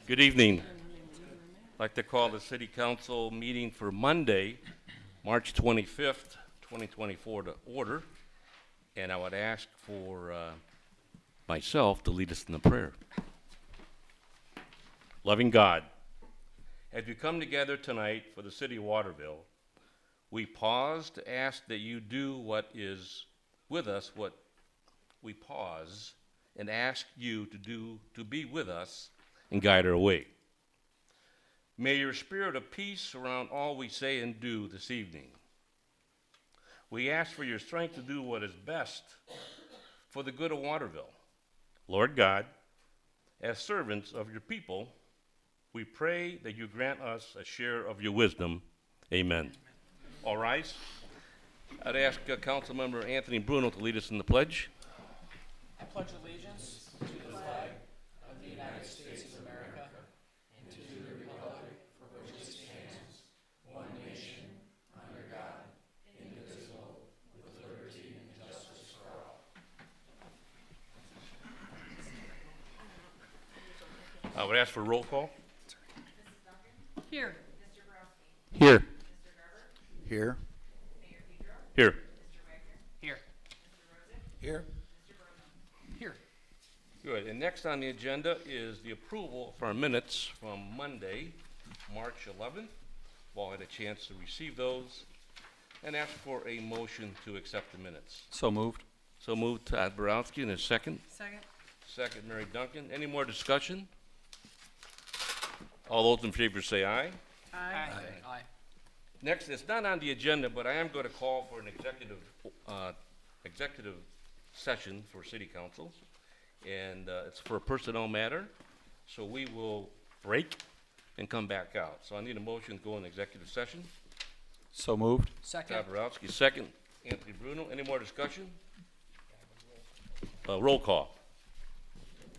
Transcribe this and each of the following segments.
Good evening. I'd like to call the City Council meeting for Monday, March 25th, 2024 to order. And I would ask for myself to lead us in the prayer. Loving God, as we come together tonight for the City of Waterville, we pause to ask that you do what is with us, what we pause and ask you to be with us and guide our way. May your spirit of peace surround all we say and do this evening. We ask for your strength to do what is best for the good of Waterville. Lord God, as servants of your people, we pray that you grant us a share of your wisdom. Amen. All rise. I'd ask Council Member Anthony Bruno to lead us in the pledge. I pledge allegiance to the flag of the United States of America and to the republic for which it stands, one nation, under God, indivisible, with liberty and justice for all. I would ask for a roll call. Here. Here. Here. Here. Here. Here. Here. Good. And next on the agenda is the approval of our minutes from Monday, March 11th. We've all had a chance to receive those. And ask for a motion to accept the minutes. So moved. So moved, Todd Borowski, in a second. Second. Second, Mary Duncan. Any more discussion? All those in favor say aye. Aye. Aye. Next, it's not on the agenda, but I am going to call for an executive session for City Council, and it's for a personnel matter. So we will break and come back out. So I need a motion to go in executive session. So moved. Second. Todd Borowski, second. Anthony Bruno. Any more discussion? Roll call.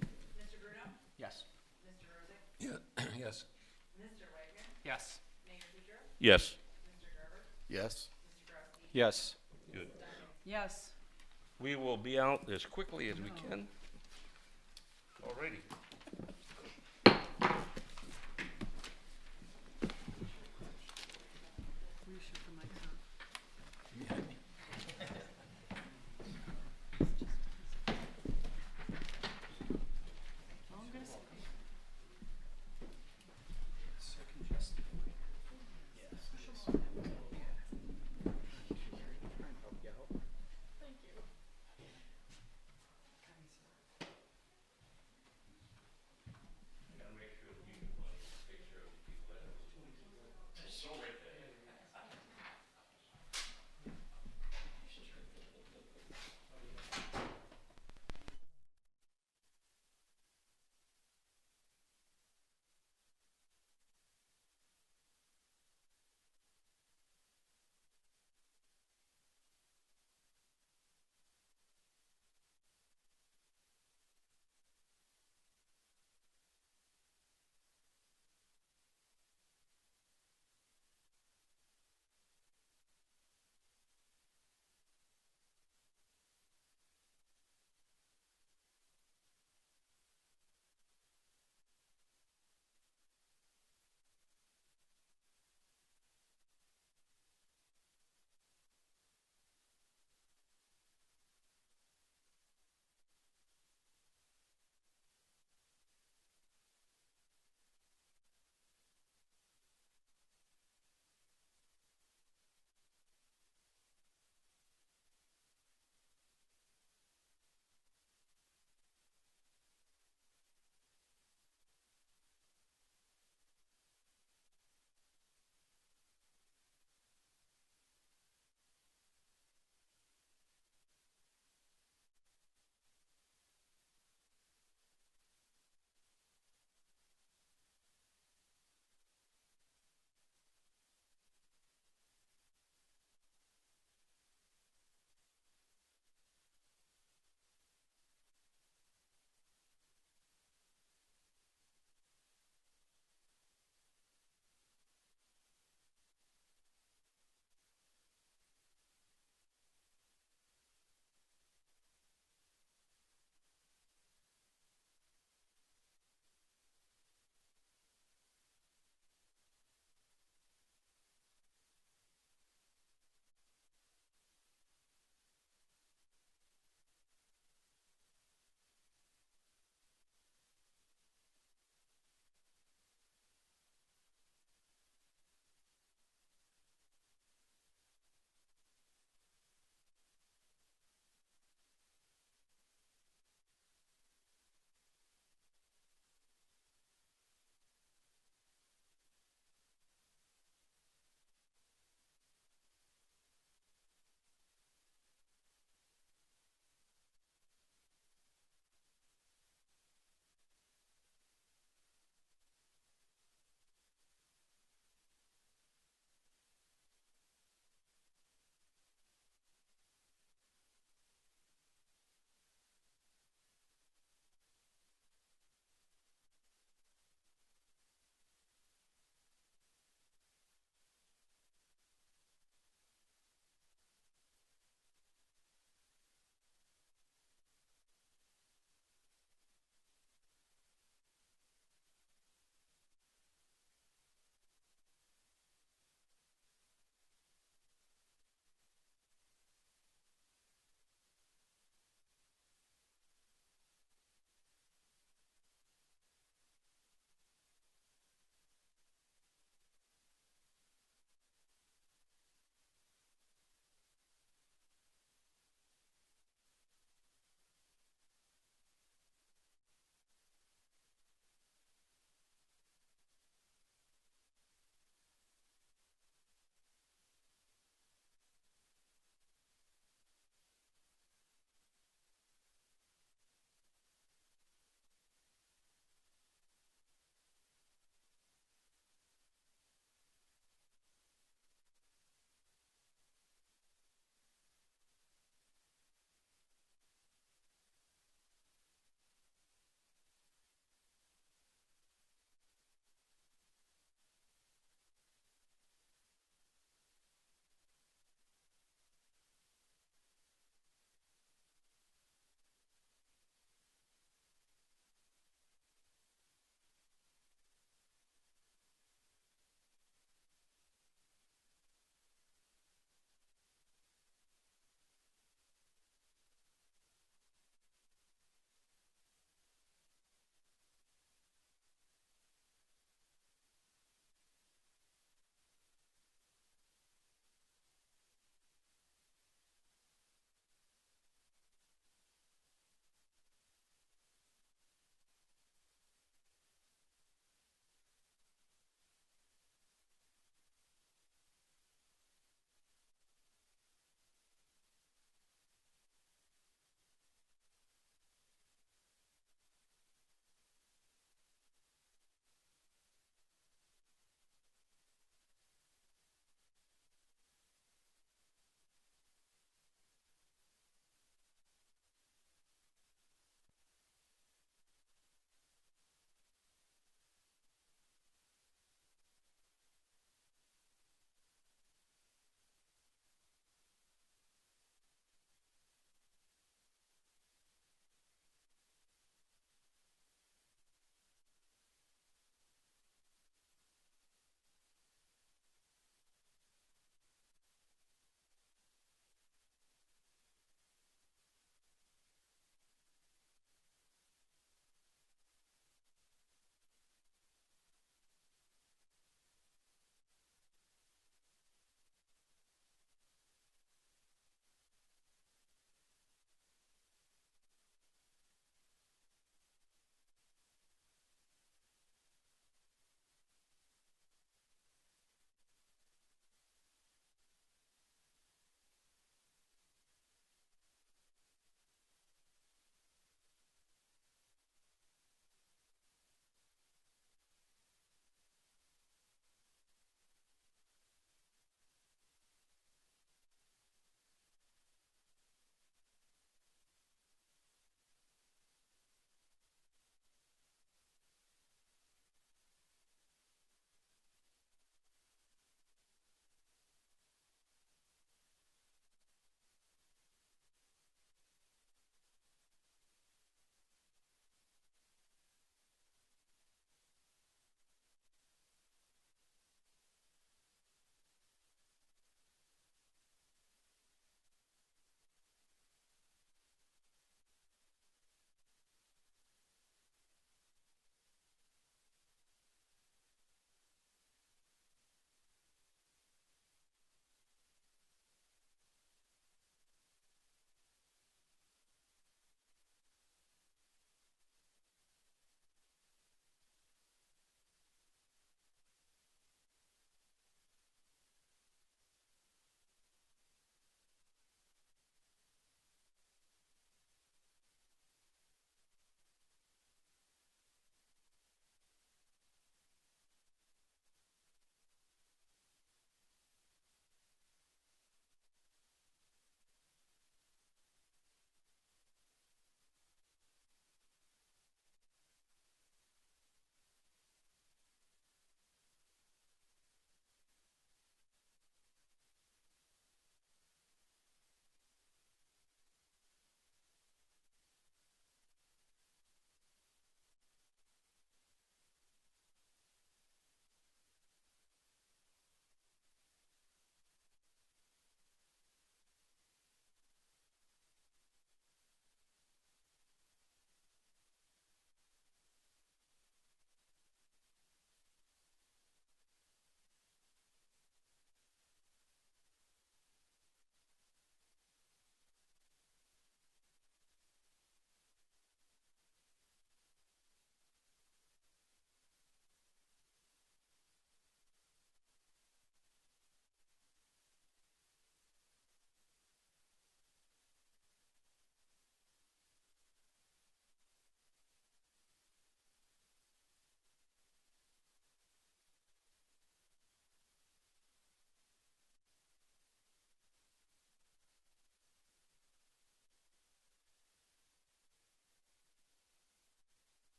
Mr. Bruno? Yes. Mr. Rosick? Yes. Mr. Wagner? Yes. Mayor Pedro? Yes. Mr. Garber? Yes. Mr. Grosky? Yes. Good. Yes. We will be out as quickly as we can. Alrighty. Where you shoot the mic out? Well, I'm gonna say. Thank you.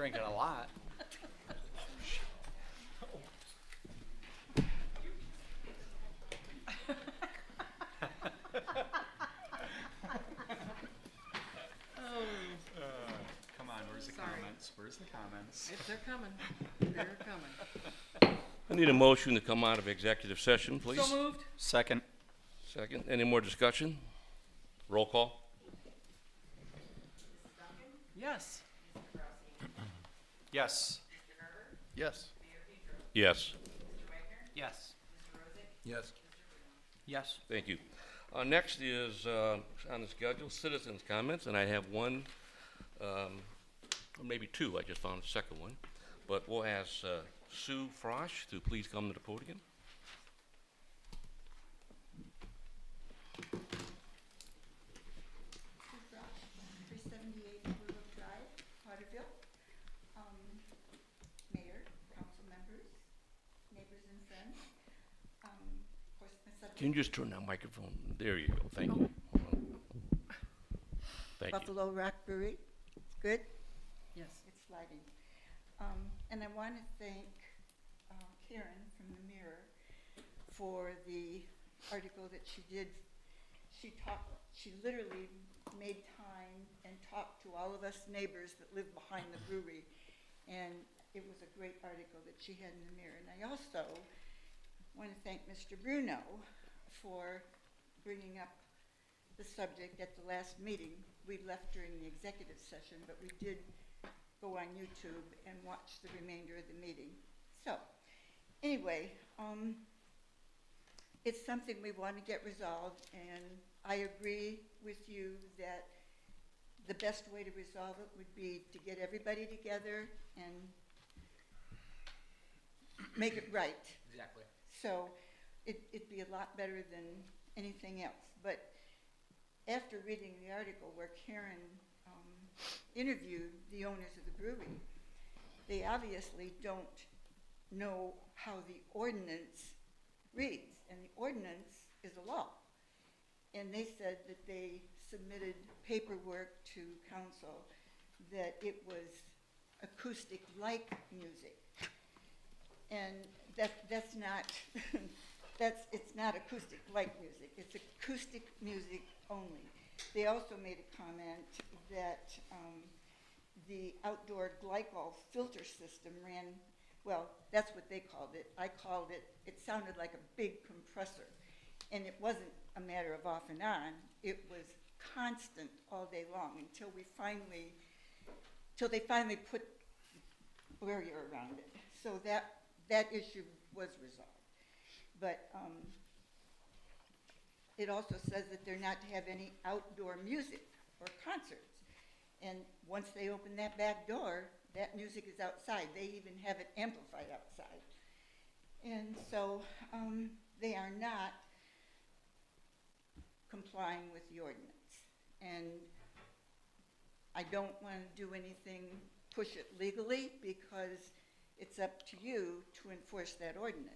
drinking a lot. Come on, where's the Sorry. comments? Where's the comments? If they're coming, they're coming. I need a motion to come out of executive session, please. So moved? Second. Second. Any more discussion? Roll call. Yes. Yes. Yes. Yes. Yes. Yes. Yes. Thank you. Next is, on the schedule, citizens' comments, and I have one, or maybe two. I just found a second one. But we'll ask Sue Frosch to please come to the podium. Sue Frosch, 378 Waterville Drive, Waterville. Mayor, council members, neighbors and friends. Of course, my subject. Can you just turn that microphone? There you go. Thank you. Hold on. Thank you. Buffalo Rock Brewery. It's good. Yes. It's sliding. And I want to thank Karen from the Mirror for the article that she did. She literally made time and talked to all of us neighbors that live behind the brewery. And it was a great article that she had in the Mirror. And I also want to thank Mr. Bruno for bringing up the subject at the last meeting. We left during the executive session, but we did go on YouTube and watch the remainder of the meeting. So, anyway, it's something we want to get resolved, and I agree with you that the best way to resolve it would be to get everybody together and make it right. Exactly. So it'd be a lot better than anything else. But after reading the article where Karen interviewed the owners of the brewery, they obviously don't know how the ordinance reads. And the ordinance is a law. And they said that they submitted paperwork to council that it was acoustic-like music. And that's not, it's not acoustic-like music. It's acoustic music only. They also made a comment that the outdoor glycol filter system ran, well, that's what they called it. I called it, it sounded like a big compressor. And it wasn't a matter of off and on. It was constant all day long until they finally put a barrier around it. So that issue was resolved. But it also says that they're not to have any outdoor music or concerts. And once they open that back door, that music is outside. They even have it amplified outside. And so they are not complying with the ordinance. And I don't want to do anything, push it legally, because it's up to you to enforce that ordinance.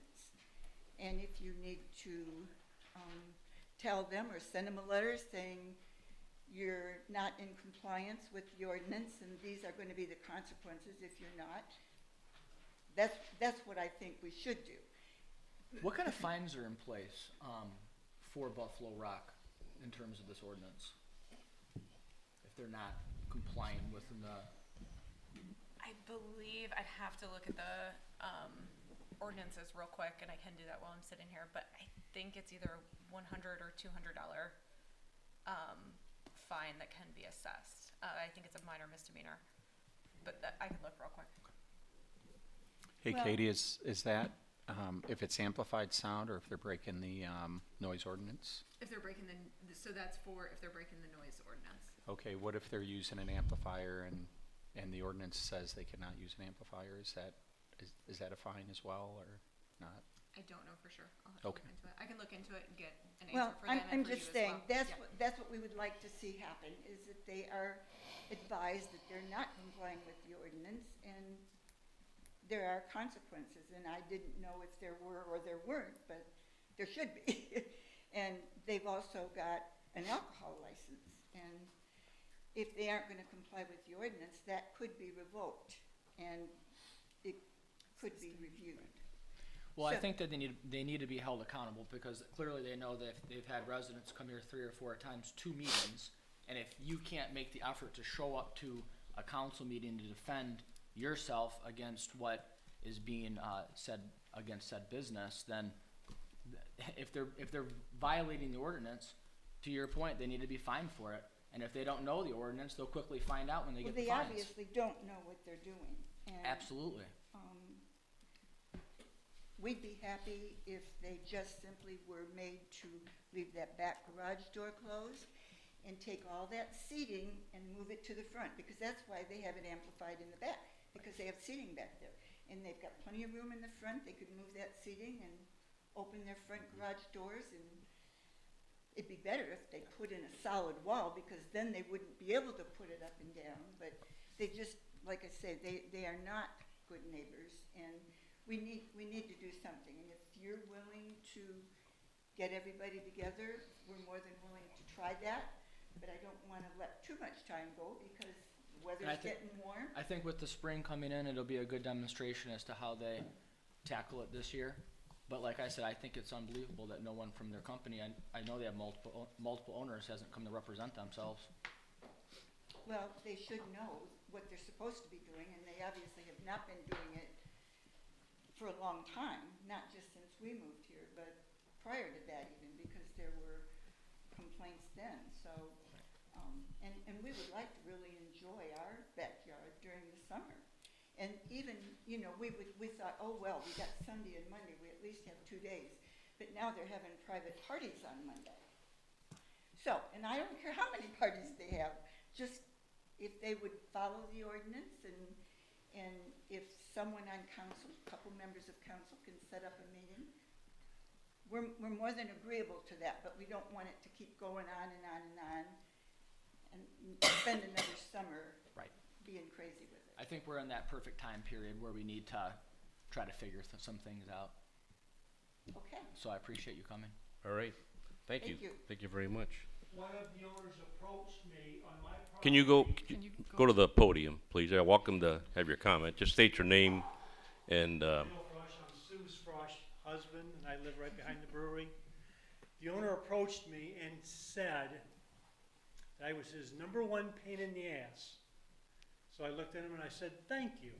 And if you need to tell them or send them a letter saying you're not in compliance with the ordinance and these are going to be the consequences if you're not, that's what I think we should do. What kind of fines are in place for Buffalo Rock in terms of this ordinance? If they're not complying within the... I believe I'd have to look at the ordinances real quick, and I can do that while I'm sitting here, but I think it's either $100 or $200 fine that can be assessed. I think it's a minor misdemeanor, but I can look real quick. Hey, Well- Katie, is that if it's amplified sound or if they're breaking the noise ordinance? If they're breaking so that's for if they're breaking the noise ordinance. Okay, what if they're using an amplifier and the ordinance says they cannot use an amplifier? Is that a fine as well or not? I don't know for sure. I'll have to Okay. look into it. I can look into it and get an Well, answer for them I'm and for just you saying, as well. that's what we would like to see happen, is that they are advised that they're not complying with the ordinance, and there are consequences, and I didn't know if there were or there weren't, but there should be. And they've also got an alcohol license, and if they aren't gonna comply with the ordinance, that could be revoked. and it could be reviewed. Well, I So- think that they need to be held accountable, because clearly they know that if they've had residents come here 3 or 4 times to meetings, and if you can't make the effort to show up to a council meeting to defend yourself against what is being said against said business, then if they're violating the ordinance, to your point, they need to be fined for it. And if they don't know the ordinance, they'll quickly find out when they Well, get the they fines. obviously don't know what they're doing. And, Absolutely. we'd be happy if they just simply were made to leave that back garage door closed and take all that seating and move it to the front, because that's why they have it amplified in the back, because they have seating back there. And they've got plenty of room in the front, they could move that seating and open their front garage doors, and it'd be better if they put in a solid wall, because then they wouldn't be able to put it up and down, but they just, like I say, they are not good neighbors, and we need to do something, and if you're willing to get everybody together, we're more than willing to try that, but I don't wanna let too much time go, because the weather's getting warm. I think with the spring coming in, it'll be a good demonstration as to how they tackle it this year. But like I said, I think it's unbelievable that no one from their company, I know they have multiple owners, hasn't come to represent themselves. Well, they should know what they're supposed to be doing, and they obviously have not been doing it for a long time, not just since we moved here, but prior to that even, because there were complaints then, so, and we would like to really enjoy our backyard during the summer. And even, you know, we thought, oh, well, we got Sunday and Monday, we at least have 2 days, but now they're having private parties on Monday. So, and I don't care how many parties they have, just if they would follow the ordinance, and if someone on council, a couple members of council can set up a meeting, we're more than agreeable to that, but we don't want it to keep going on and on and on, and spend another summer Right. being crazy with it. I think we're in that perfect time period where we need to try to figure some things out. Okay, So I appreciate you coming. All right, thank you. Thank you. Thank you very much. One of the owners approached me on my property. Can you go to the podium, please? You're welcome to have your comment. Just state your name and, Bill Frosch, I'm Sue's Frosch husband, and I live right behind the brewery. The owner approached me and said that I was his #1 pain in the ass. So I looked at him and I said, thank you.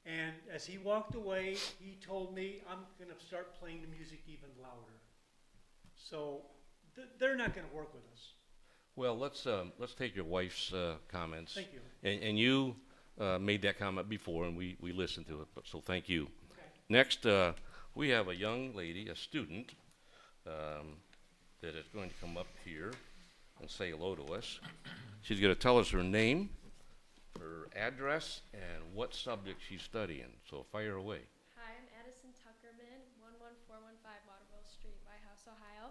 And as he walked away, he told me, I'm gonna start playing the music even louder. So they're not gonna work with us. well, let's take your wife's comments. Thank you. And you made that comment before, and we listened to it, but so thank you. Okay. Next, we have a young lady, a student, that is going to come up here and say hello to us. She's going to tell us her name, her address, and what subject she's studying. So fire away. Hi, I'm Addison Tuckerman, 11415 Waterville Street, White House, Ohio.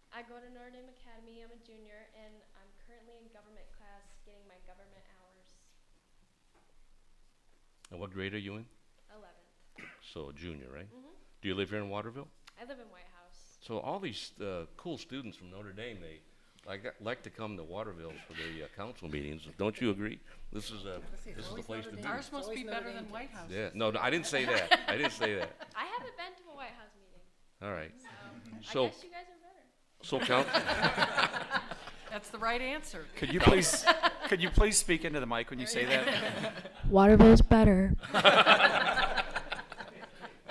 I go to Notre Dame Academy. I'm a junior, and I'm currently in government class getting my government hours. And what grade are you in? 11th. So a junior, right? Mm-hmm. Do you live here in Waterville? I live in White House. So all these cool students from Notre Dame, they like to come to Waterville for the council meetings. Don't you agree? This is the place to be. Ours must be better than White House. Yeah. No, I didn't say that. I didn't say that. I haven't been to a White House meeting, All right. so So, I guess you guys are better. so council. That's the right answer. Could you please speak into the mic when you say that? Waterville's better.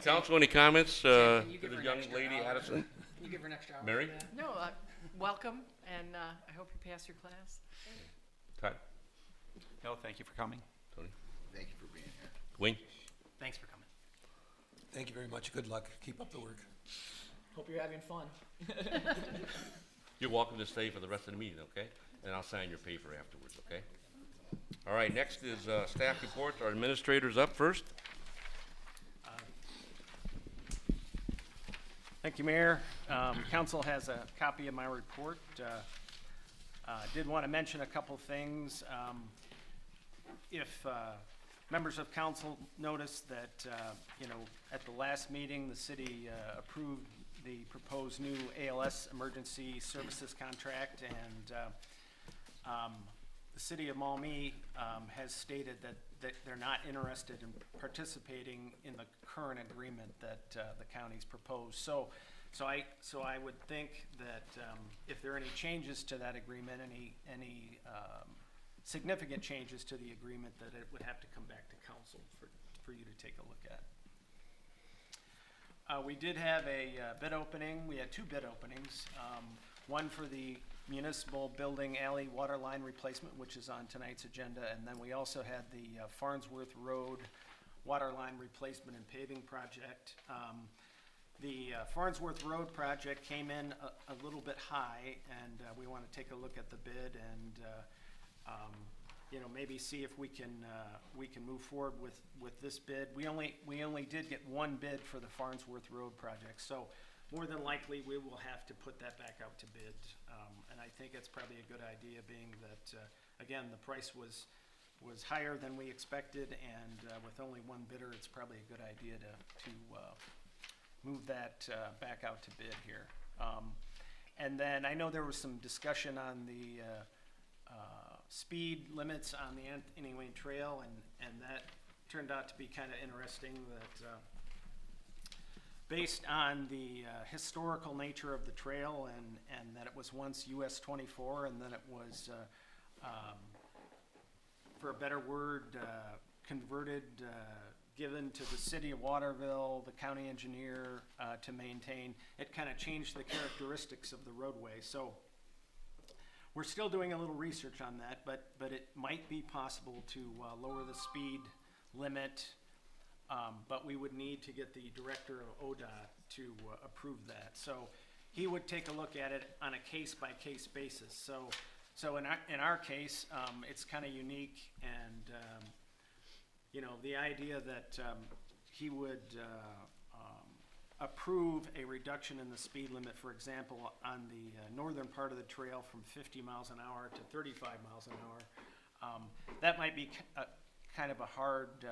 Council, any comments Can you to give the her an young extra lady, hour? Addison? Can you give her an extra hour? Mary? for that? No, welcome, and I hope you pass your class. Todd? No, thank you for coming. Tony? Thank you for being here. Wayne? Thanks for coming. Thank you very much. Good luck. Keep up the work. Hope you're having fun. You're welcome to stay for the rest of the meeting, okay? And I'll sign your paper afterwards, okay? All right, next is staff reports. Our administrator's up first. Thank you, Mayor. Council has a copy of my report. Did want to mention a couple things. If members of council noticed that, at the last meeting, the city approved the proposed new ALS emergency services contract, and the city of Maumee has stated that they're not interested in participating in the current agreement that the county's proposed. So I would think that if there are any changes to that agreement, any significant changes to the agreement, that it would have to come back to council for you to take a look at. We did have a bid opening. We had two bid openings. One for the municipal building alley water line replacement, which is on tonight's agenda, and then we also had the Farnsworth Road water line replacement and paving project. The Farnsworth Road project came in a little bit high, and we want to take a look at the bid and you know, maybe see if we can move forward with this bid. We only did get one bid for the Farnsworth Road project, so more than likely we will have to put that back out to bid. And I think it's probably a good idea, being that again, the price was higher than we expected, and with only one bidder, it's probably a good idea to move that back out to bid here. And then I know there was some discussion on the speed limits on the Anthony Wayne Trail, and that turned out to be kind of interesting, that based on the historical nature of the trail, and that it was once US 24, and then it was, for a better word, converted, given to the city of Waterville, the county engineer, to maintain. It kind of changed the characteristics of the roadway. So we're still doing a little research on that, but it might be possible to lower the speed limit, but we would need to get the director of ODOT to approve that. So he would take a look at it on a case-by-case basis. So in our case, it's kind of unique, and you know, the idea that he would approve a reduction in the speed limit, for example, on the northern part of the trail from 50 miles an hour to 35 miles an hour. That might be kind of a hard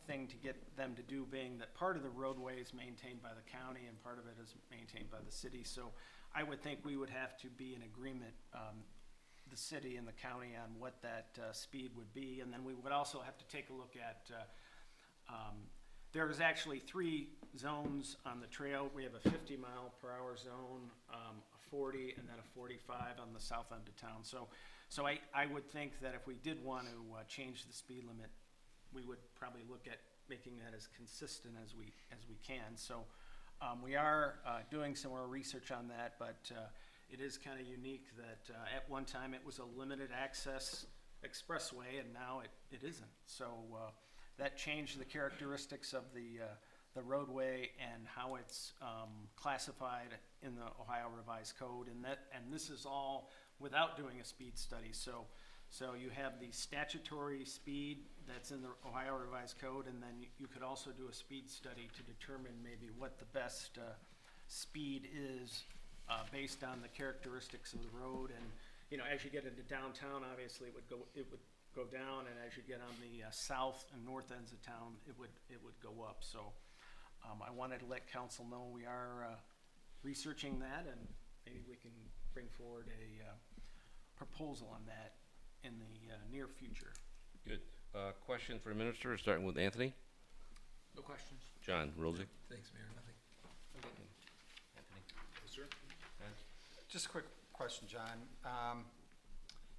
thing to get them to do, being that part of the roadway is maintained by the county and part of it is maintained by the city. So I would think we would have to be in agreement, the city and the county, on what that speed would be. And then we would also have to take a look at there's actually 3 zones on the trail. We have a 50-mile-per-hour zone, a 40, and then a 45 on the south end of town. So I would think that if we did want to change the speed limit, we would probably look at making that as consistent as we can. So we are doing some more research on that, but it is kind of unique that at one time it was a limited access expressway, and now it isn't. So that changed the characteristics of the roadway and how it's classified in the Ohio Revised Code, and this is all without doing a speed study. So you have the statutory speed that's in the Ohio Revised Code, and then you could also do a speed study to determine maybe what the best speed is based on the characteristics of the road. And you know, as you get into downtown, obviously it would go down, and as you get on the south and north ends of town, it would go up. So I wanted to let council know we are researching that, and maybe we can bring forward a proposal on that in the near future. Good. Question for the minister, starting with Anthony. No questions. John Rosick. Thanks, Mayor, nothing. Anthony. Yes, sir. Just a quick question, John.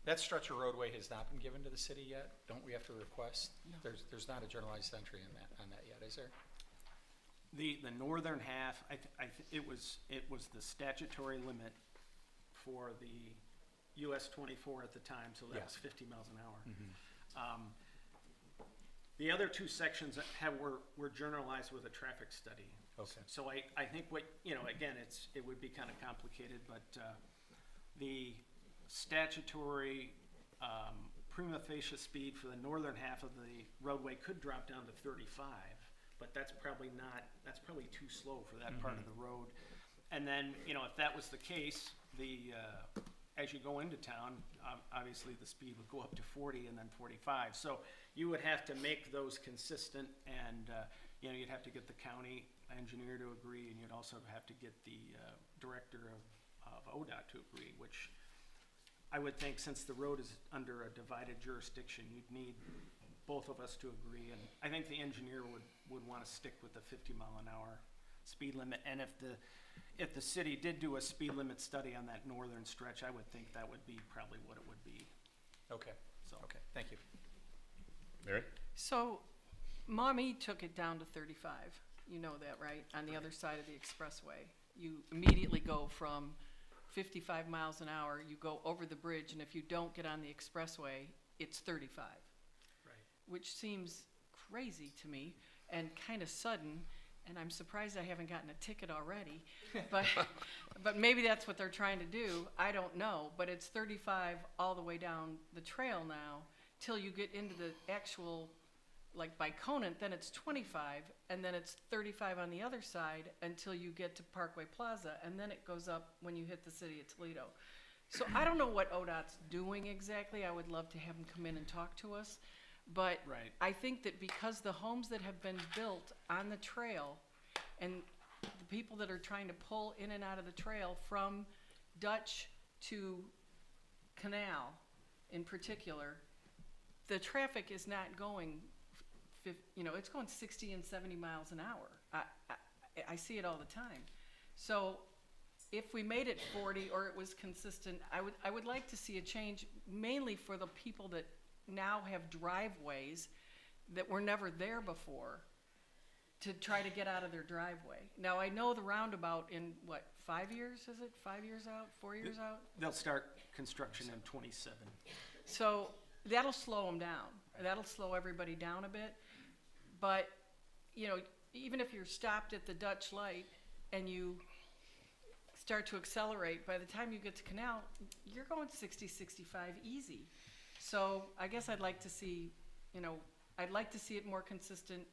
That stretch of roadway has not been given to the city yet? Don't we have to request? No. There's not a journalized entry on that yet, is there? The northern half, it was the statutory limit for the US 24 at the time, so that was 50 miles an hour. Mm-hmm. The other 2 sections were journalized with a traffic study. Okay. So I think what, you know, again, it would be kind of complicated, but the statutory prima facie speed for the northern half of the roadway could drop down to 35, but that's probably too slow for that part of the road. And then, you know, if that was the case, as you go into town, obviously the speed would go up to 40 and then 45. So you would have to make those consistent, and you know, you'd have to get the county engineer to agree, and you'd also have to get the director of ODOT to agree, which I would think, since the road is under a divided jurisdiction, you'd need both of us to agree, and I think the engineer would want to stick with the 50-mile-an-hour speed limit. And if the city did do a speed limit study on that northern stretch, I would think that would be probably what it would be. Okay, So, okay, thank you. Mary? So, Mommy took it down to 35. You know that, right? On the other side of the expressway. You immediately go from 55 miles an hour, you go over the bridge, and if you don't get on the expressway, it's 35. right. Which seems crazy to me and kind of sudden, and I'm surprised I haven't gotten a ticket already. But maybe that's what they're trying to do. I don't know. But it's 35 all the way down the trail now till you get into the actual, like by Conant, then it's 25, and then it's 35 on the other side until you get to Parkway Plaza, and then it goes up when you hit the city of Toledo. So I don't know what ODOT's doing exactly. I would love to have them come in and talk to us. But Right. I think that because the homes that have been built on the trail and the people that are trying to pull in and out of the trail from Dutch to Canal in particular, the traffic is not going, it's going 60 and 70 miles an hour. I see it all the time. So if we made it 40 or it was consistent, I would like to see a change, mainly for the people that now have driveways that were never there before, to try to get out of their driveway. Now, I know the roundabout in, 5 years, is it? 5 years out, 4 years out? They'll start construction in 27. So that'll slow them down. That'll slow everybody down a bit. But, even if you're stopped at the Dutch light and you start to accelerate, by the time you get to Canal, you're going 60, 65 easy. So I guess I'd like to see, I'd like to see it more consistent.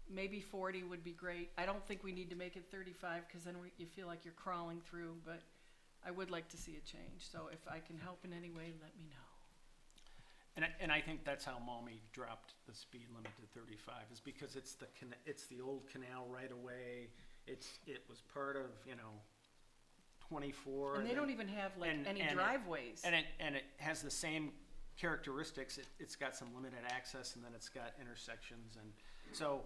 Maybe 40 would be great. I don't think we need to make it 35 because then you feel like you're crawling through, but I would like to see a change. So if I can help in any way, let me know. And I think that's how Maumee dropped the speed limit to 35, is because it's the old canal right away. It was part of 24. And they don't even have any driveways. And it has the same characteristics. It's got some limited access, and then it's got intersections, and so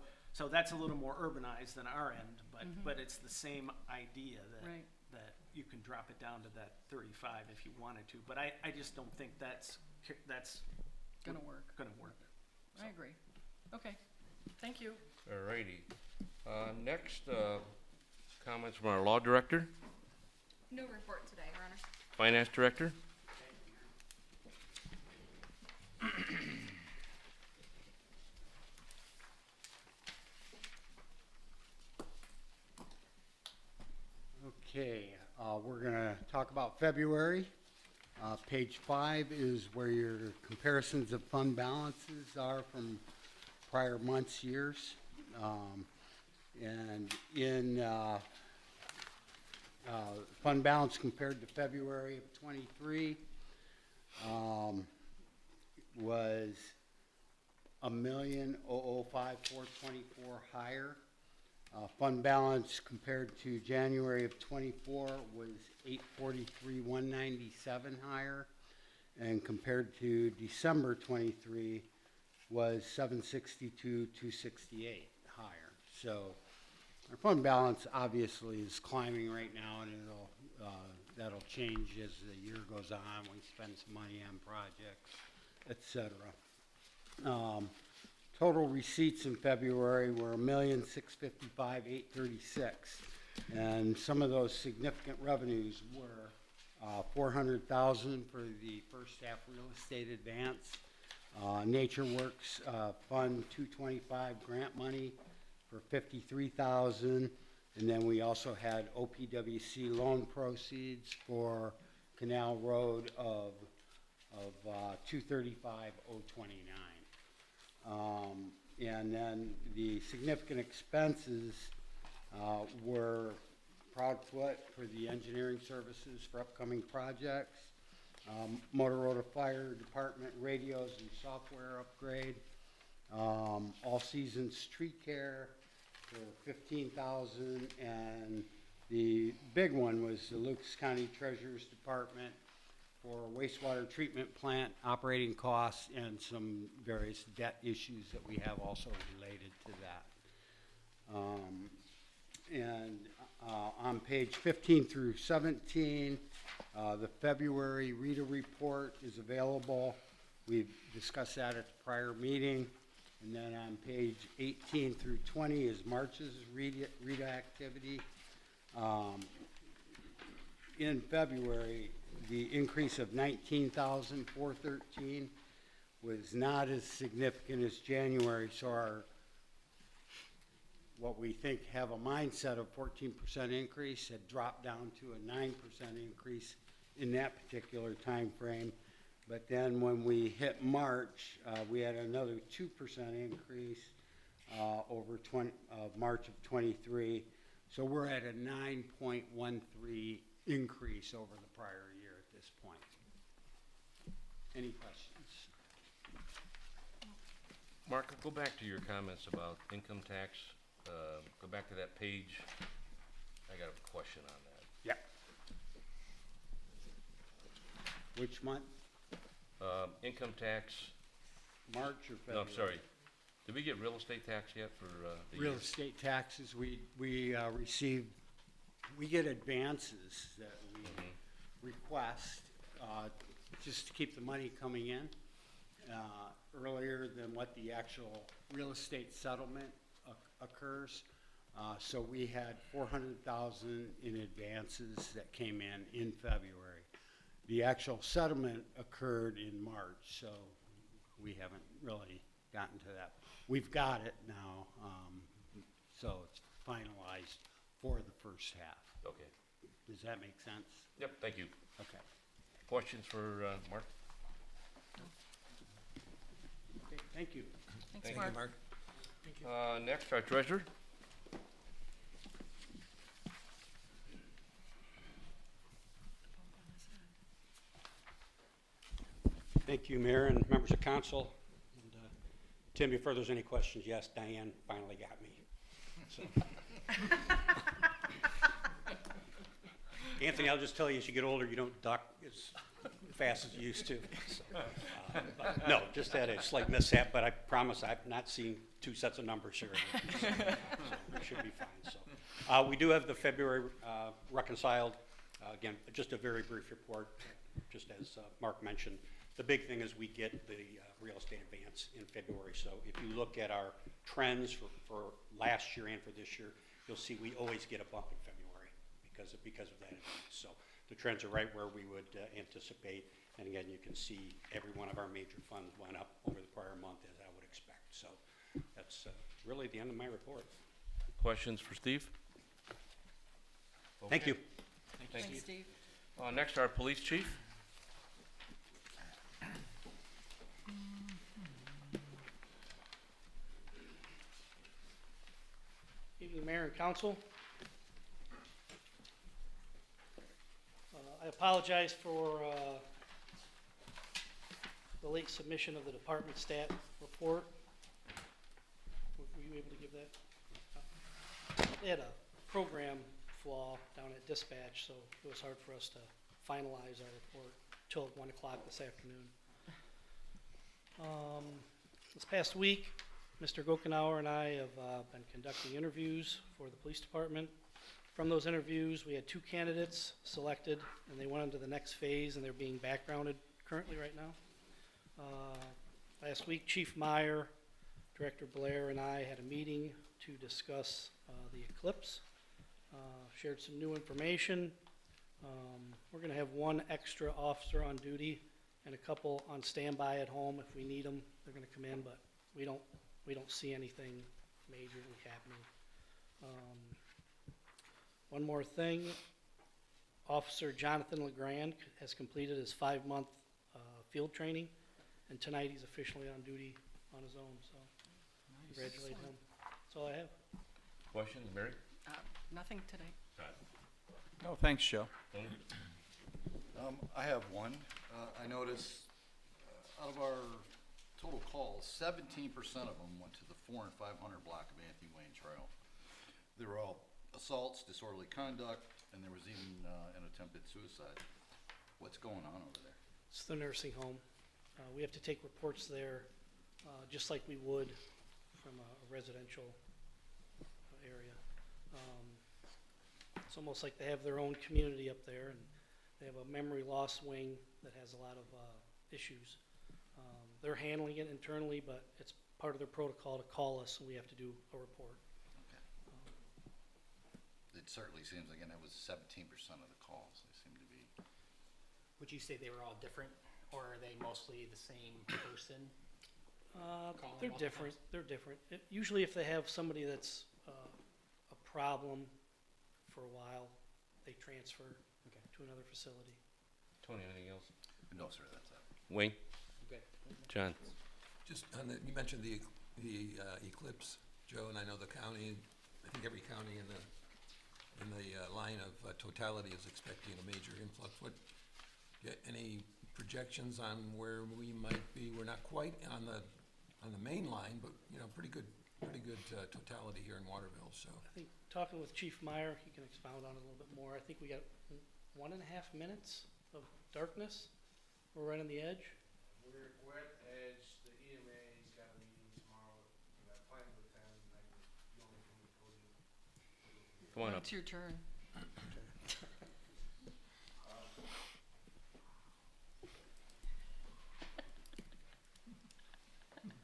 that's a little more urbanized than our end, but it's the same idea that you can drop it down to that 35 if you wanted to. But I just don't think that's Gonna work. So. I agree. Okay, thank you. All righty. Next, comments from our law director, No report today, Your Honor. finance director. Okay, we're going to talk about February. Page 5 is where your comparisons of fund balances are from prior months, years. And in fund balance compared to February of 23 was $1,005,424 higher. Fund balance compared to January of 24 was $843,197 higher, and compared to December 23 was $762,268 higher. So our fund balance obviously is climbing right now, and that'll change as the year goes on. We spend some money on projects, etc. Total receipts in February were $1,655,836, and some of those significant revenues were $400,000 for the first half real estate advance, Nature Works Fund 225 grant money for $53,000, and then we also had OPWC loan proceeds for Canal Road of $235,029. And then the significant expenses were Proudfoot for the engineering services for upcoming projects, Motorola Fire Department radios and software upgrade, All Seasons Tree Care for $15,000, and the big one was the Lucas County Treasurer's Department for wastewater treatment plant operating costs and some various debt issues that we have also related to that. On page 15 through 17, the February RETA report is available. We've discussed that at the prior meeting. And then on page 18 through 20 is March's RETA activity. In February, the increase of $19,413 was not as significant as January, so our, what we think have a mindset of 14% increase had dropped down to a 9% increase in that particular time frame. But then when we hit March, we had another 2% increase over March of 23. So we're at a 9.13 increase over the prior year at this point. Any questions? Mark, go back to your comments about income tax. Go back to that page. I got a question on that. Yep. Which month? Income tax. March or No, February? I'm sorry. Did we get real estate tax yet for the Real year? estate taxes, we receive, we get advances that we request just to keep the money coming in earlier than what the actual real estate settlement occurs. So we had 400,000 in advances that came in February. The actual settlement occurred in March, so we haven't really gotten to that. We've got it now, so it's finalized for the first half. Okay. Does that make sense? Yep, thank you. Okay. Questions for Mark? Okay, thank you. Thanks, Thank Mark. Mark. Next, our treasurer. Thank you, Mayor and members of council. And, Tim, before there's any questions, yes, Diane finally got me. So. Anthony, I'll just tell you, as you get older, you don't duck as fast as you used to. So, but no, just had a slight mishap, but I promise I've not seen two sets of numbers here. So it should be fine. So we do have the February reconciled. Again, just a very brief report, just as Mark mentioned. The big thing is we get the real estate advance in February. So if you look at our trends for last year and for this year, you'll see we always get a bump in February because of that advance. So the trends are right where we would anticipate. And again, you can see every one of our major funds went up over the prior month, as I would expect. So that's really the end of my report. Questions for Steve? Thank you. Thank you. Thanks, Steve. Next, our police chief. Evening, Mayor and Council. I apologize for the late submission of the department stat report. Were you able to give that? They had a program flaw down at dispatch, so it was hard for us to finalize our report till 1 o'clock this afternoon. This past week, Mr. Gokenauer and I have been conducting interviews for the police department. From those interviews, we had 2 candidates selected, and they went on to the next phase, and they're being backgrounded currently right now. Last week, Chief Meyer, Director Blair, and I had a meeting to discuss the eclipse, shared some new information. We're going to have 1 extra officer on duty and a couple on standby at home. If we need them, they're going to come in, but we don't see anything majorly happening. One more thing, Officer Jonathan LeGrand has completed his 5-month field training, and tonight he's officially on duty on his own, so congratulate him. That's all I have. Questions, Mary? Nothing today. No, thanks, Joe. I have one. I noticed out of our total calls, 17% of them went to the 400 and 500 block of Anthony Wayne Trail. They were all assaults, disorderly conduct, and there was even an attempted suicide. What's going on over there? It's the nursing home. We have to take reports there, just like we would from a residential area. It's almost like they have their own community up there, and they have a memory loss wing that has a lot of issues. They're handling it internally, but it's part of their protocol to call us, and we have to do a report. Okay. It certainly seems like, and it was 17% of the calls, they seem to be. Would you say they were all different, or are they mostly the same person? Calling They're multiple different. times? They're different. Usually, if they have somebody that's a problem for a while, they transfer Okay. to another facility. Tony, anything else? No, sir, that's it. Wayne? Good. John? Just on the, you mentioned the eclipse, Joe, and I know the county, I think every county in the line of totality is expecting a major influx. What, get any projections on where we might be? We're not quite on the main line, but, you know, pretty good totality here in Waterville, so. I think talking with Chief Meyer, he can expound on it a little bit more. I think we got 1.5 minutes of darkness. We're right on the edge. We're at the edge. The EMA's got a meeting tomorrow. I plan to attend. I'm the only from the podium. Come on up. It's your turn.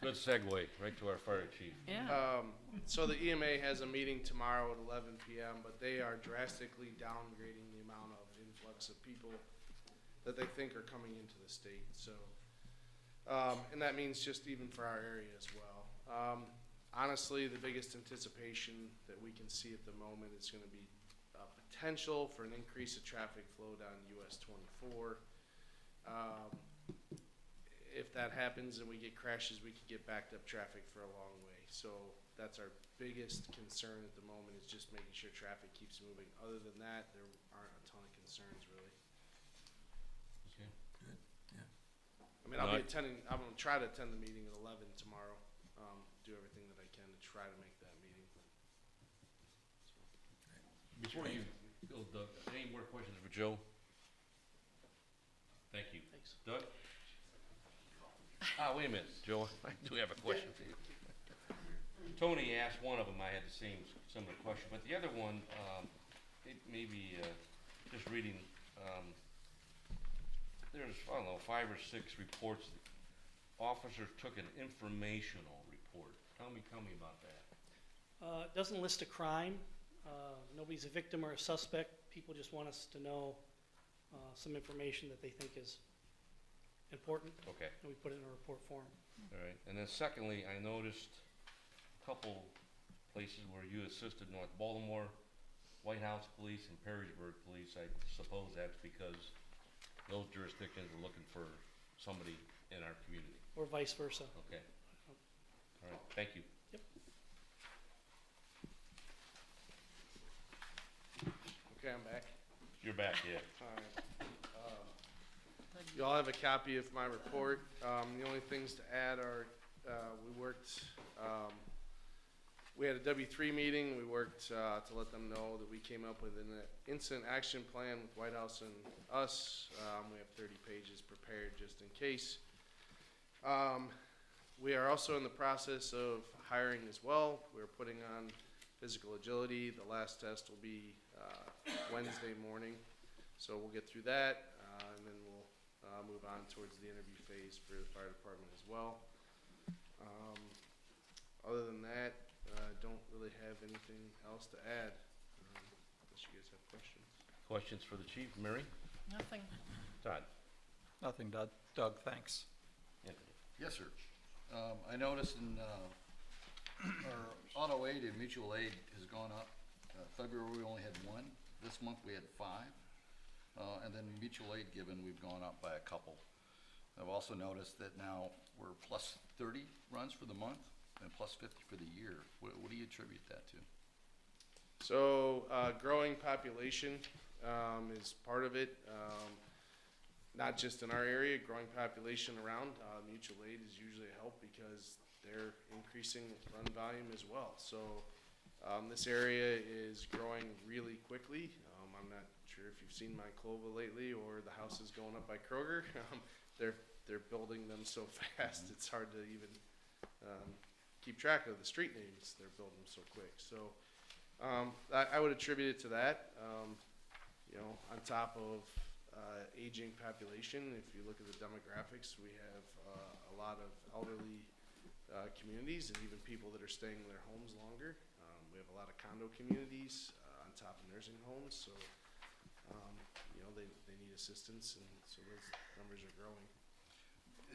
Good segue, right to our fire chief. Yeah. So the EMA has a meeting tomorrow at 11 p.m., but they are drastically downgrading the amount of influx of people that they think are coming into the state. So, and that means just even for our area as well. Honestly, the biggest anticipation that we can see at the moment is going to be potential for an increase of traffic flow down US 24. If that happens and we get crashes, we could get backed up traffic for a long way. So that's our biggest concern at the moment, is just making sure traffic keeps moving. Other than that, there aren't a ton of concerns really. Okay. Good, yeah. I mean, I'm gonna try to attend the meeting at 11 tomorrow. Do everything that I can to try to make that meeting. Before you go, Doug, any more questions for Joe? Thank you. Thanks. Doug? Wait a minute, Joe, I do have a question for you. Tony asked one of them, I had the same similar question, but the other one, maybe just reading, there's, I don't know, 5 or 6 reports. Officers took an informational report. Tell me about that. It doesn't list a crime. Nobody's a victim or a suspect. People just want us to know some information that they think is important, Okay. and we put it in a report form. All right, and then secondly, I noticed a couple places where you assisted North Baltimore, White House Police, and Perrysburg Police. I suppose that's because those jurisdictions are looking for somebody in our community. Or vice versa. Okay. All right, thank you. Yep. Okay, I'm back. You're back, yeah. All right. You all have a copy of my report. The only things to add are, we had a W3 meeting. We worked to let them know that we came up with an incident action plan with White House and us. We have 30 pages prepared just in case. We are also in the process of hiring as well. We're putting on physical agility. The last test will be Wednesday morning. So we'll get through that, and then we'll move on towards the interview phase for the fire department as well. Other than that, I don't really have anything else to add, unless you guys have questions. Questions for the chief? Mary? Nothing. Todd? Nothing, Doug, thanks. Anthony? Yes, sir. I noticed in our auto aid and mutual aid has gone up. February we only had 1. This month we had 5. And then mutual aid given, we've gone up by a couple. I've also noticed that now we're plus 30 runs for the month and plus 50 for the year. What do you attribute that to? So growing population is part of it. Not just in our area, growing population around. Mutual aid is usually a help because they're increasing run volume as well. So this area is growing really quickly. I'm not sure sure if you've seen Monclova lately or the houses going up by Kroger. They're building them so fast, it's hard to even keep track of the street names. They're building them so quick. So I would attribute it to that. You know, on top of aging population, if you look at the demographics, we have a lot of elderly communities and even people that are staying in their homes longer. We have a lot of condo communities on top of nursing homes, so you know, they need assistance, and so those numbers are growing.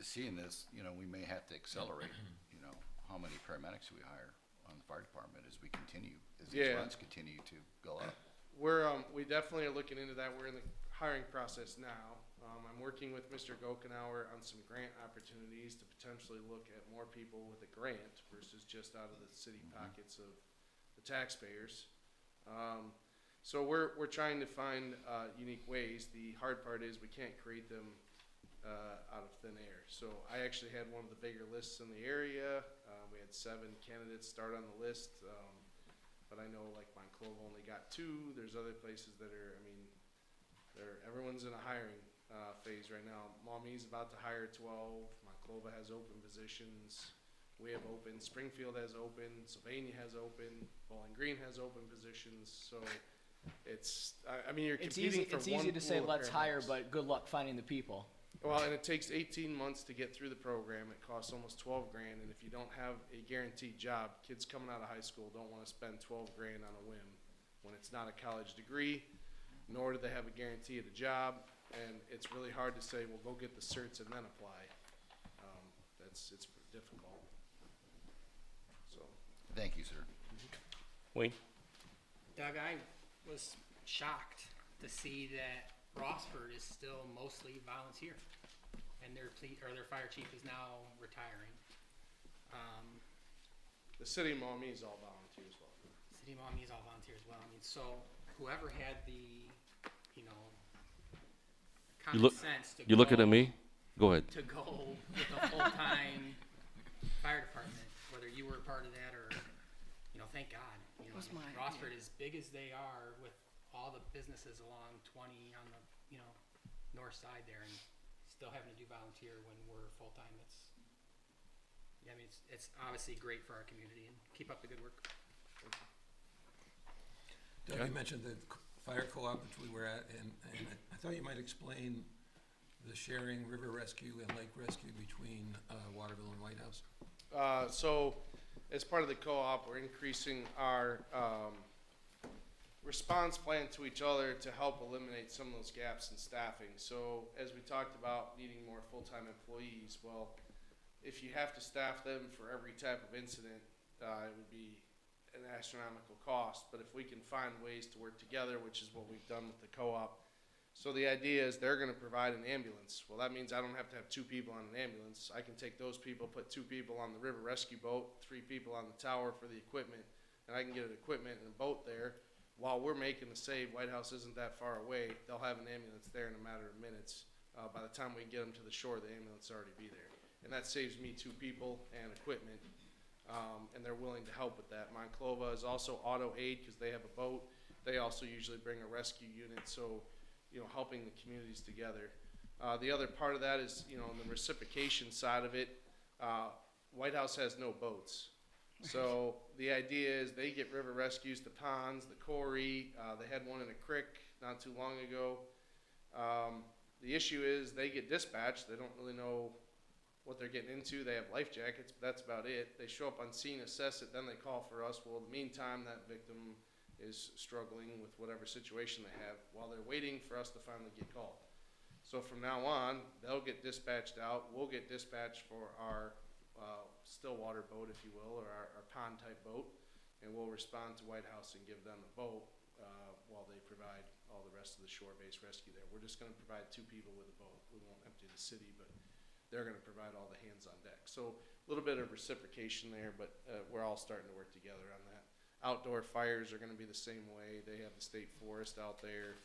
Seeing this, you know, we may have to accelerate, you know, how many paramedics we hire on the fire department as we continue, as these Yeah. runs continue to go up. We definitely are looking into that. We're in the hiring process now. I'm working with Mr. Gokenauer on some grant opportunities to potentially look at more people with a grant versus just out of the city pockets of the taxpayers. So we're trying to find unique ways. The hard part is we can't create them out of thin air. So I actually had one of the bigger lists in the area. We had 7 candidates start on the list. But I know like Monclova only got 2. There's other places that are, I mean, everyone's in a hiring phase right now. Maumee's about to hire 12. Monclova has open positions. We have open. Springfield has open. Sylvania has open. Bowling Green has open positions. So it's, I mean, you're competing for one It's easy to say pool of let's hire, paramedics. but good luck finding the people. Well, and it takes 18 months to get through the program. It costs almost 12 grand, and if you don't have a guaranteed job, kids coming out of high school don't want to spend 12 grand on a whim when it's not a college degree, nor do they have a guarantee of a job, and it's really hard to say, well, go get the certs and then apply. It's difficult. So. Thank you, sir. Wayne? Doug, I was shocked to see that Rossford is still mostly volunteer, and their fire chief is now retiring. The city of Maumee is all volunteer as well. City of Maumee is all volunteer as well. I mean, so whoever had the, you know, common sense to You looking at me? Go ahead. to go with a full-time fire department, whether you were a part of that or, you know, thank God. You know, Was I mean, my Rossford idea. as big as they are with all the businesses along 20 on the, you know, north side there, and still having to do volunteer when we're full-time, yeah, I mean, it's obviously great for our community, and keep up the good work. Doug, you mentioned the fire co-op which we were at, and I thought you might explain the sharing river rescue and lake rescue between Waterville and White House. So as part of the co-op, we're increasing our response plan to each other to help eliminate some of those gaps in staffing. So as we talked about needing more full-time employees, well, if you have to staff them for every type of incident, it would be an astronomical cost. But if we can find ways to work together, which is what we've done with the co-op, so the idea is they're going to provide an ambulance. Well, that means I don't have to have 2 people on an ambulance. I can take those people, put 2 people on the river rescue boat, 3 people on the tower for the equipment, and I can get an equipment and a boat there. While we're making the save, White House isn't that far away. They'll have an ambulance there in a matter of minutes. By the time we get them to the shore, the ambulance will already be there. And that saves me 2 people and equipment, and they're willing to help with that. Monclova is also auto aid because they have a boat. They also usually bring a rescue unit, so you know, helping the communities together. The other part of that is, you know, on the reciprocation side of it, White House has no boats. So the idea is they get river rescues, the ponds, the quarry. They had one in a creek not too long ago. The issue is they get dispatched. They don't really know what they're getting into. They have life jackets, but that's about it. They show up on scene, assess it, then they call for us. Well, in the meantime, that victim is struggling with whatever situation they have while they're waiting for us to finally get called. So from now on, they'll get dispatched out. We'll get dispatched for our still water boat, if you will, or our pond type boat, and we'll respond to White House and give them the boat while they provide all the rest of the shore-based rescue there. We're just going to provide 2 people with a boat. We won't empty the city, but they're going to provide all the hands on deck. So a little bit of reciprocation there, but we're all starting to work together on that. Outdoor fires are going to be the same way. They have the state forest out there.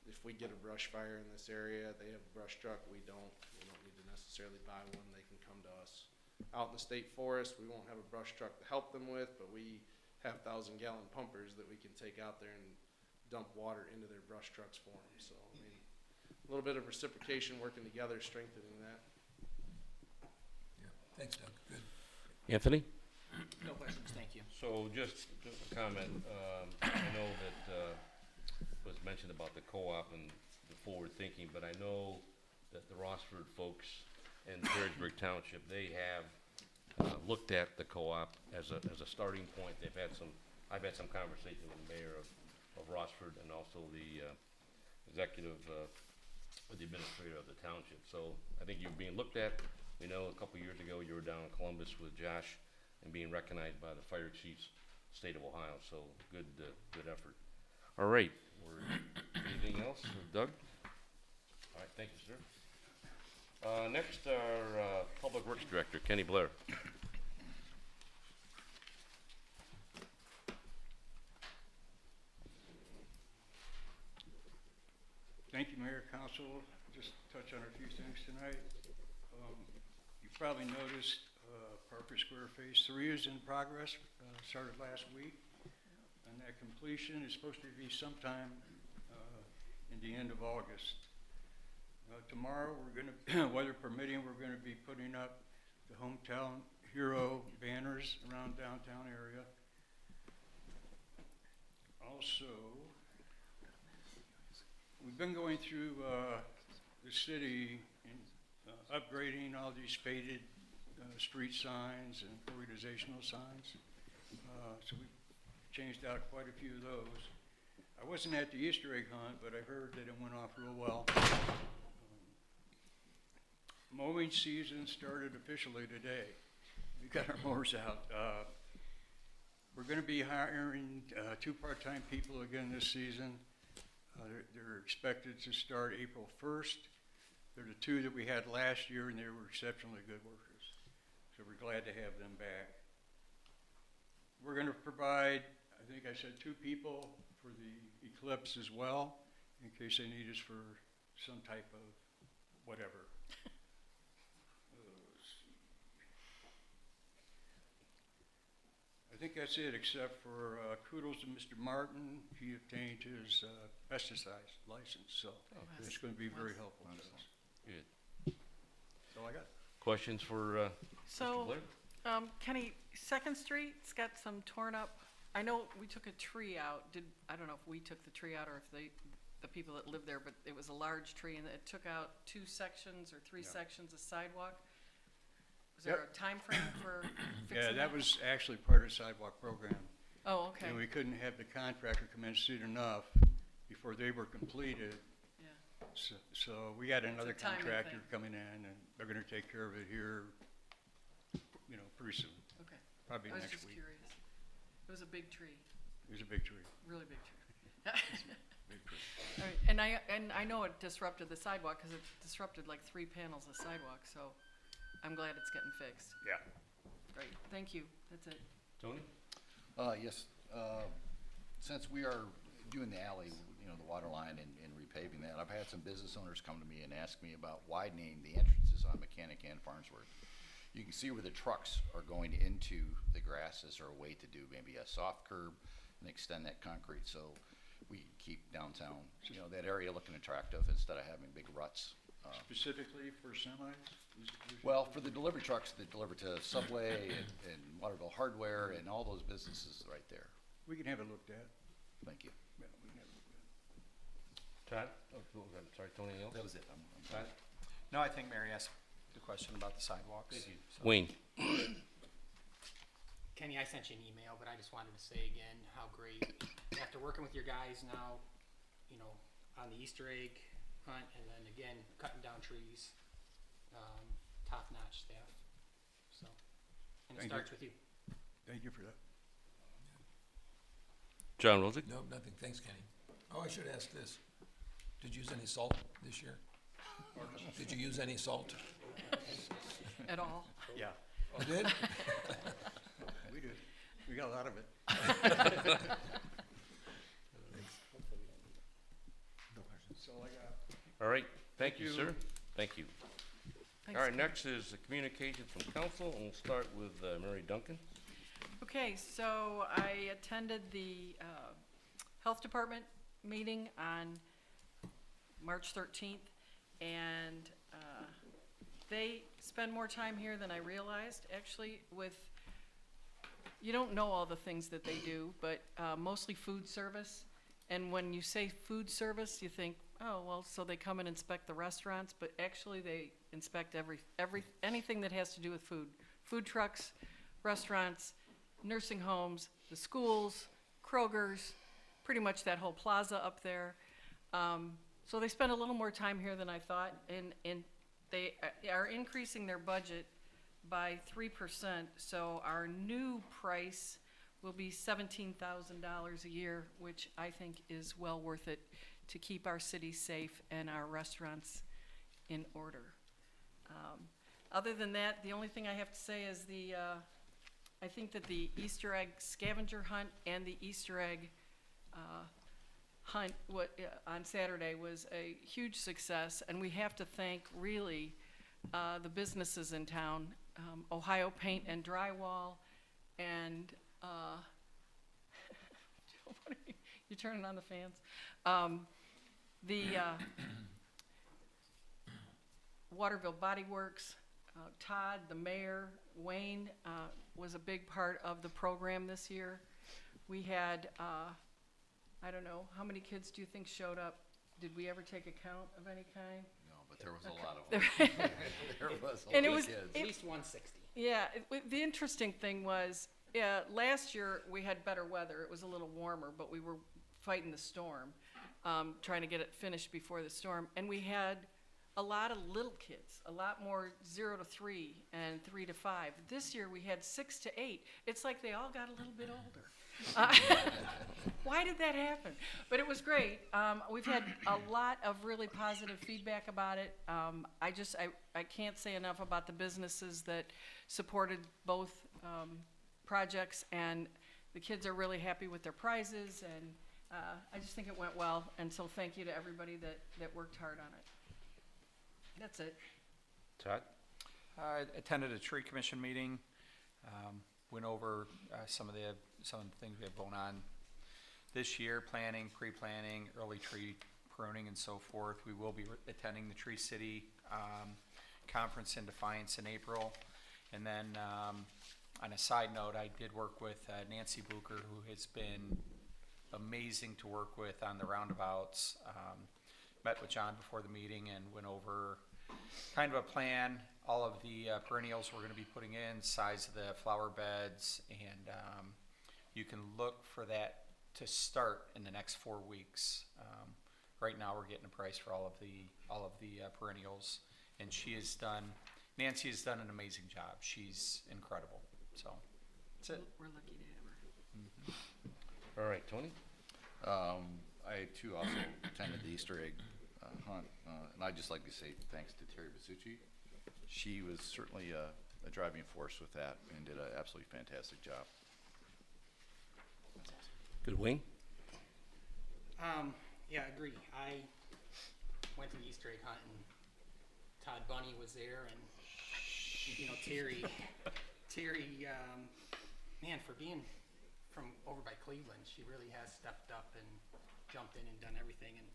If we get a brush fire in this area, they have a brush truck. We don't. We don't need to necessarily buy one. They can come to us. Out in the state forest, we won't have a brush truck to help them with, but we have 1,000-gallon pumpers that we can take out there and dump water into their brush trucks for them. So, I mean, a little bit of reciprocation, working together, strengthening that. Yeah, thanks, Doug, good. Anthony? No questions, thank you. So just a comment, I know that, was mentioned about the co-op and the forward thinking, but I know that the Rossford folks in Perrysburg Township, they have, looked at the co-op as a starting point. I've had some conversation with the mayor of Rossford and also the, executive, or the administrator of the township. So I think you're being looked at. We know a couple years ago you were down in Columbus with Josh and being recognized by the fire chiefs, state of Ohio. So good, good effort. All right. Anything else, Doug? All right, thank you, sir. Next, our Public Works Director, Kenny Blair. Thank you, Mayor, Council. Just touch on a few things tonight. You probably noticed Parker Square Phase 3 is in progress, started last week. And that completion is supposed to be sometime in the end of August. Tomorrow, we're going to, weather permitting, we're going to be putting up the Hometown Hero banners around downtown area. Also, we've been going through the city and upgrading all these faded street signs and organizational signs. So we've changed out quite a few of those. I wasn't at the Easter egg hunt, but I heard that it went off real well. Mowing season started officially today. We got our mowers out. We're going to be hiring 2 part-time people again this season. They're expected to start April 1st. They're the 2 that we had last year, and they were exceptionally good workers. So we're glad to have them back. We're going to provide, I think I said 2 people for the Eclipse as well, in case they need us for some type of whatever. I think that's it, except for kudos to Mr. Martin. He obtained his pesticide license, so it's going to be very helpful to us. Good. That's all I got. Questions for Mr. Blair? Kenny, 2nd Street's got some torn up. I know we took a tree out. I don't know if we took the tree out or if the people that live there, but it was a large tree and it took out 2 sections or 3 sections of sidewalk. Was there a time frame for fixing Yeah, that was actually part of the sidewalk program. Oh, okay. And we couldn't have the contractor come in soon enough before they were completed. Yeah. So we got another timing contractor thing. coming in, and they're going to take care of it here, you know, pretty soon. Okay. Probably I was next just week. curious. It was a big tree, It was a big tree. really big tree. Big tree. All right, and I know it disrupted the sidewalk because it disrupted like 3 panels of sidewalk, so I'm glad it's getting fixed. Yeah. Great, thank you. That's it. Tony? Yes, since we are doing the alley, you know, the water line and repaving that, I've had some business owners come to me and ask me about widening the entrances on Mechanic and Farnsworth. You can see where the trucks are going into the grasses, or a way to do maybe a soft curb and extend that concrete, so we keep downtown, you know, that area looking attractive instead of having big ruts. Specifically for semis? Well, for the delivery trucks that deliver to Subway and Waterville Hardware and all those businesses right there. We can have it looked at. Thank you. Yeah, we can have it looked at. Todd? Oh, sorry, Tony, anything else? That was it. Todd? No, I think Mary asked the question about the sidewalks. Thank you. So- Wayne? Kenny, I sent you an email, but I just wanted to say again how great, after working with your guys now, you know, on the Easter egg hunt and then again, cutting down trees, top-notch staff, so. And it Thank you. starts with you. Thank you for that. John Rosick? No, nothing, thanks, Kenny. Oh, I should ask this. Did you use any salt this year? Did you use any salt? At all? Yeah, You did? we did. We got a lot of it. That's all I got. All right, thank you, you. sir. Thank you. Thanks, All right, Kenny. next is the communication from council, and we'll start with Mary Duncan. Okay, so I attended the Health Department meeting on March 13th, and they spend more time here than I realized, actually, with, you don't know all the things that they do, but mostly food service. And when you say food service, you think, oh, well, so they come and inspect the restaurants, but actually they inspect anything that has to do with food. Food trucks, restaurants, nursing homes, the schools, Kroger's, pretty much that whole plaza up there. So they spend a little more time here than I thought, and they are increasing their budget by 3%, so our new price will be $17,000 a year, which I think is well worth it to keep our city safe and our restaurants in order. Other than that, the only thing I have to say is I think that the Easter egg scavenger hunt and the Easter egg hunt on Saturday was a huge success, and we have to thank really the businesses in town, Ohio Paint and Drywall, and you're turning on the fans. The Waterville Body Works, Todd, the mayor, Wayne was a big part of the program this year. We had, I don't know, how many kids do you think showed up? Did we ever take a count of any kind? No, but there was a lot of them. There was a And lot it was, of kids. At least 160. Yeah, the interesting thing was, last year we had better weather. It was a little warmer, but we were fighting the storm, trying to get it finished before the storm. And we had a lot of little kids, a lot more 0 to 3 and 3 to 5. This year we had 6 to 8. It's like they all got a little bit older. Why did that happen? But it was great. We've had a lot of really positive feedback about it. I can't say enough about the businesses that supported both projects, and the kids are really happy with their prizes, and I just think it went well, and so thank you to everybody that worked hard on it. That's it. Todd? I attended a tree commission meeting, went over some of the things we have going on this year, planning, pre-planning, early tree pruning, and so forth. We will be attending the Tree City conference in Defiance in April. And then on a side note, I did work with Nancy Bucher, who has been amazing to work with on the roundabouts. Met with John before the meeting and went over kind of a plan, all of the perennials we're going to be putting in, size of the flower beds, and you can look for that to start in the next 4 weeks. Right now we're getting a price for all of the perennials, and Nancy has done an amazing job. She's incredible. So that's it. We're lucky to have her. All right, Tony? I too also attended the Easter egg hunt, and I'd just like to say thanks to Terry Basucci. She was certainly a driving force with that and did an absolutely fantastic job. Good. Wayne? Yeah, I agree. I went to the Easter egg hunt, and Todd Bunny was there, and Terry, man, for being from over by Cleveland, she really has stepped up and jumped in and done everything. And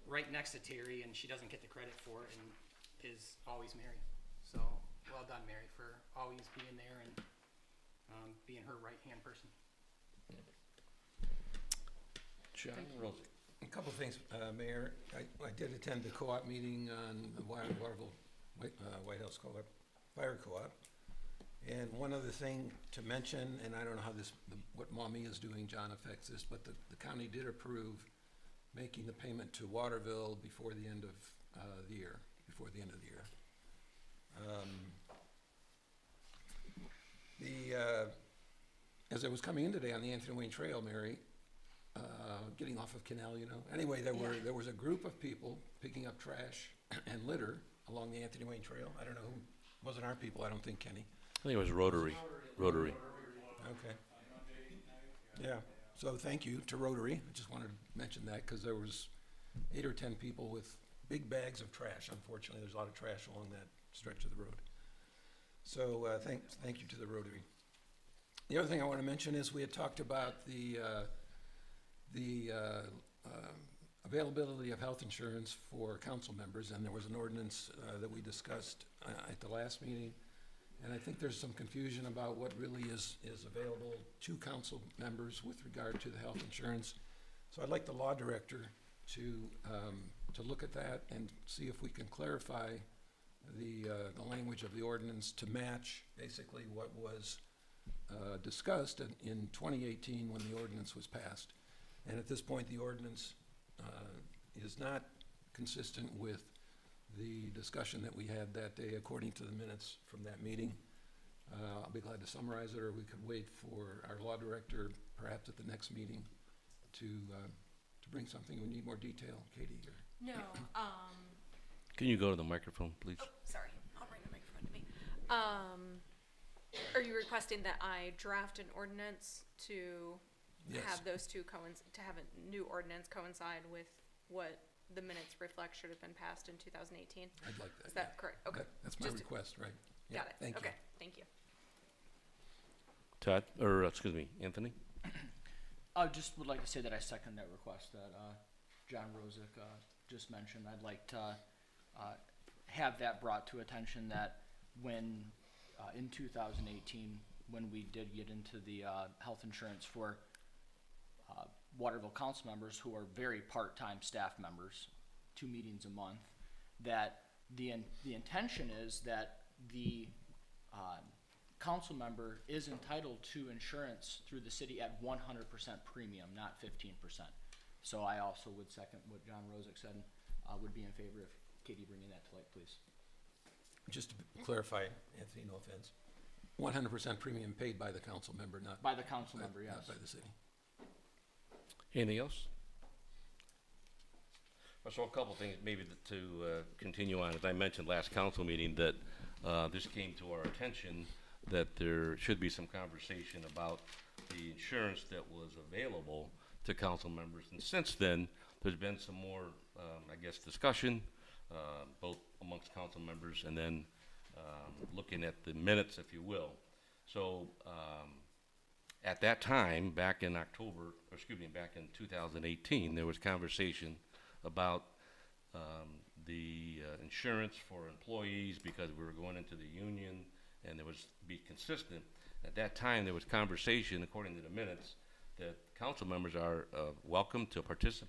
right next to Terry, and she doesn't get the credit for it, and is always Mary. So well done, Mary, for always being there and being her right-hand person. John Rosie? A couple of things, Mayor. I did attend the co-op meeting on the Waterville White House Co-op, Fire Co-op. And one other thing to mention, and I don't know how what Mommy is doing, John, affects this, but the county did approve making the payment to Waterville before the end of the year. As I was coming in today on the Anthony Wayne Trail, Mary, getting off of Canal, Anyway, there was a group of people picking up trash and litter along the Anthony Wayne Trail. I don't know who, wasn't our people, I don't think, Kenny. I think it was Rotary. Rotary. Okay. Yeah, so thank you to Rotary. I just wanted to mention that because there was 8 or 10 people with big bags of trash. Unfortunately, there's a lot of trash along that stretch of the road. So thank you to the Rotary. The other thing I want to mention is we had talked about the availability of health insurance for council members, and there was an ordinance that we discussed at the last meeting. And I think there's some confusion about what really is available to council members with regard to the health insurance. So I'd like the law director to look at that and see if we can clarify the language of the ordinance to match basically what was discussed in 2018 when the ordinance was passed. And at this point, the ordinance is not consistent with the discussion that we had that day according to the minutes from that meeting. I'll be glad to summarize it, or we could wait for our law director, perhaps at the next meeting, to bring something. We need more detail. Katie? Or No, Can you go to the microphone, please? oh, sorry, I'll bring the microphone to me. Are you requesting that I draft an ordinance to Yes. have those two to have a new ordinance coincide with what the minutes reflect should have been passed in 2018? I'd like that. Is that yeah. correct? Okay. That's my Just- request, right? Yeah, Got it. Thank you. Okay, thank you. Todd, or excuse me, Anthony? I just would like to say that I second that request that John Rosick just mentioned. I'd like to have that brought to attention that when, in 2018, when we did get into the health insurance for Waterville council members who are very part-time staff members, 2 meetings a month, that the intention is that the council member is entitled to insurance through the city at 100% premium, not 15%. So I also would second what John Rosick said, would be in favor of Katie bringing that to light, please. Just to clarify, Anthony, no offense, 100% premium paid by the council member, not By the council member, yes. not by the city. Anything else? So a couple things maybe to continue on. As I mentioned last council meeting, that this came to our attention that there should be some conversation about the insurance that was available to council members. And since then, there's been some more, I guess, discussion, both amongst council members and then looking at the minutes, if you will. So at that time, back in October, or excuse me, back in 2018, there was conversation about the insurance for employees because we were going into the union and there was be consistent. At that time, there was conversation, according to the minutes, that council members are welcome to participate